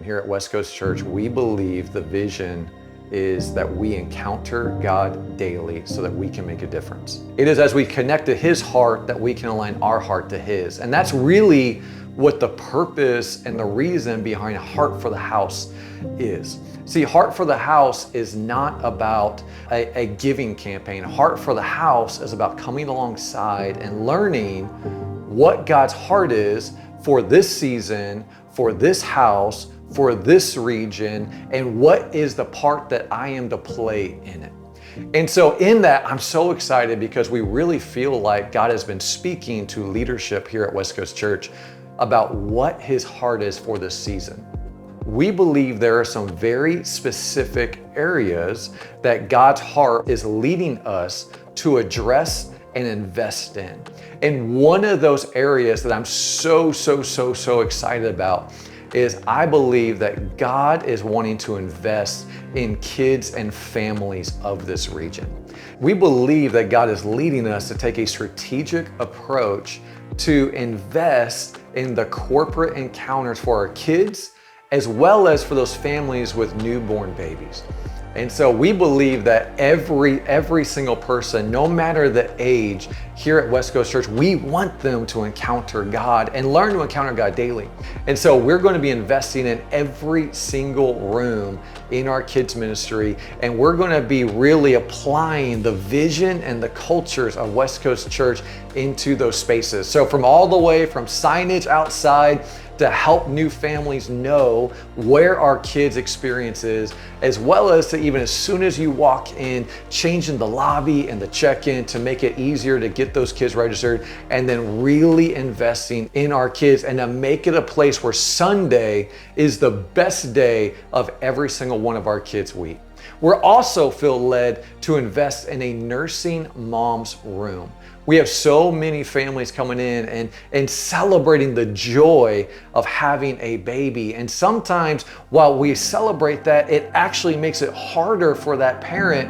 Here at West Coast Church, we believe the vision is that we encounter God daily so that we can make a difference. It is as we connect to His heart that we can align our heart to His. And that's really what the purpose and the reason behind Heart for the House is. See, Heart for the House is not about a giving campaign. Heart for the House is about coming alongside and learning what God's heart is for this season, for this house, for this region, and what is the part that I am to play in it. And so in that, I'm so excited because we really feel like God has been speaking to leadership here at West Coast Church about what His heart is for this season. We believe there are some very specific areas that God's heart is leading us to address and invest in. And one of those areas that I'm so excited about is I believe that God is wanting to invest in kids and families of this region. We believe that God is leading us to take a strategic approach to invest in the corporate encounters for our kids, as well as for those families with newborn babies. And so we believe that every single person, no matter the age, here at West Coast Church, we want them to encounter God and learn to encounter God daily. And so we're going to be investing in every single room in our kids ministry, and we're going to be really applying the vision and the cultures of West Coast Church into those spaces. So from all the way from signage outside to help new families know where our kids' experience is, as well as to even as soon as you walk in, changing the lobby and the check-in to make it easier to get those kids registered, and then really investing in our kids and to make it a place where Sunday is the best day of every single one of our kids' week. We're also feel led to invest in a nursing mom's room. We have so many families coming in and celebrating the joy of having a baby. And sometimes while we celebrate that, it actually makes it harder for that parent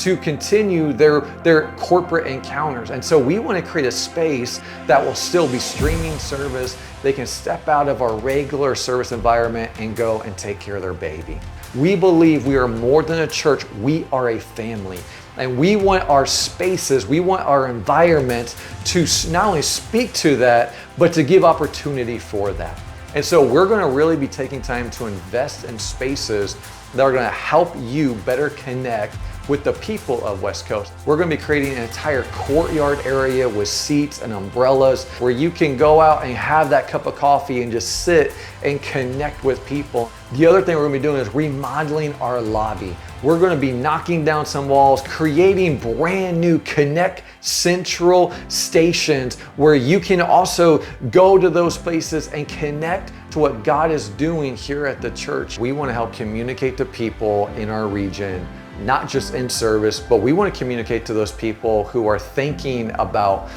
to continue their corporate encounters. And so we want to create a space that will still be streaming service. They can step out of our regular service environment and go and take care of their baby. We believe we are more than a church, we are a family. And we want our spaces, we want our environment to not only speak to that, but to give opportunity for that. And so we're going to really be taking time to invest in spaces that are going to help you better connect with the people of West Coast. We're going to be creating an entire courtyard area with seats and umbrellas where you can go out and have that cup of coffee and just sit and connect with people. The other thing we're going to be doing is remodeling our lobby. We're going to be knocking down some walls, creating brand new Connect Central stations where you can also go to those places and connect to what God is doing here at the church. We want to help communicate to people in our region, not just in service, but we want to communicate to those people who are thinking about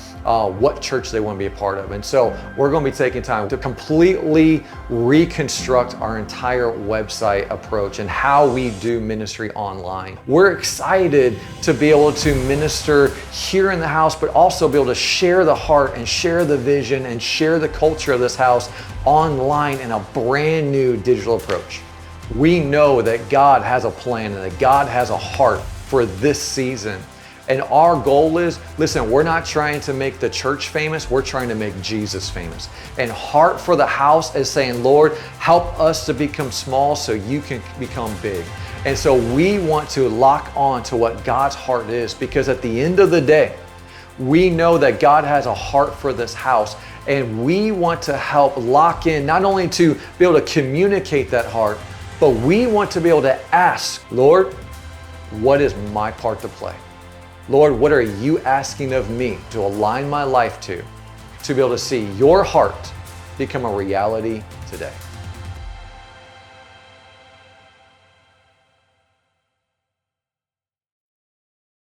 what church they want to be a part of. And so we're going to be taking time to completely reconstruct our entire website approach and how we do ministry online. We're excited to be able to minister here in the house, but also be able to share the heart and share the vision and share the culture of this house online in a brand new digital approach. We know that God has a plan and that God has a heart for this season. And our goal is, listen, we're not trying to make the church famous, we're trying to make Jesus famous. And Heart for the House is saying, Lord, help us to become small so you can become big. And so we want to lock on to what God's heart is, because at the end of the day, we know that God has a heart for this house, and we want to help lock in, not only to be able to communicate that heart, but we want to be able to ask, Lord, what is my part to play? Lord, what are you asking of me to align my life to be able to see your heart become a reality today?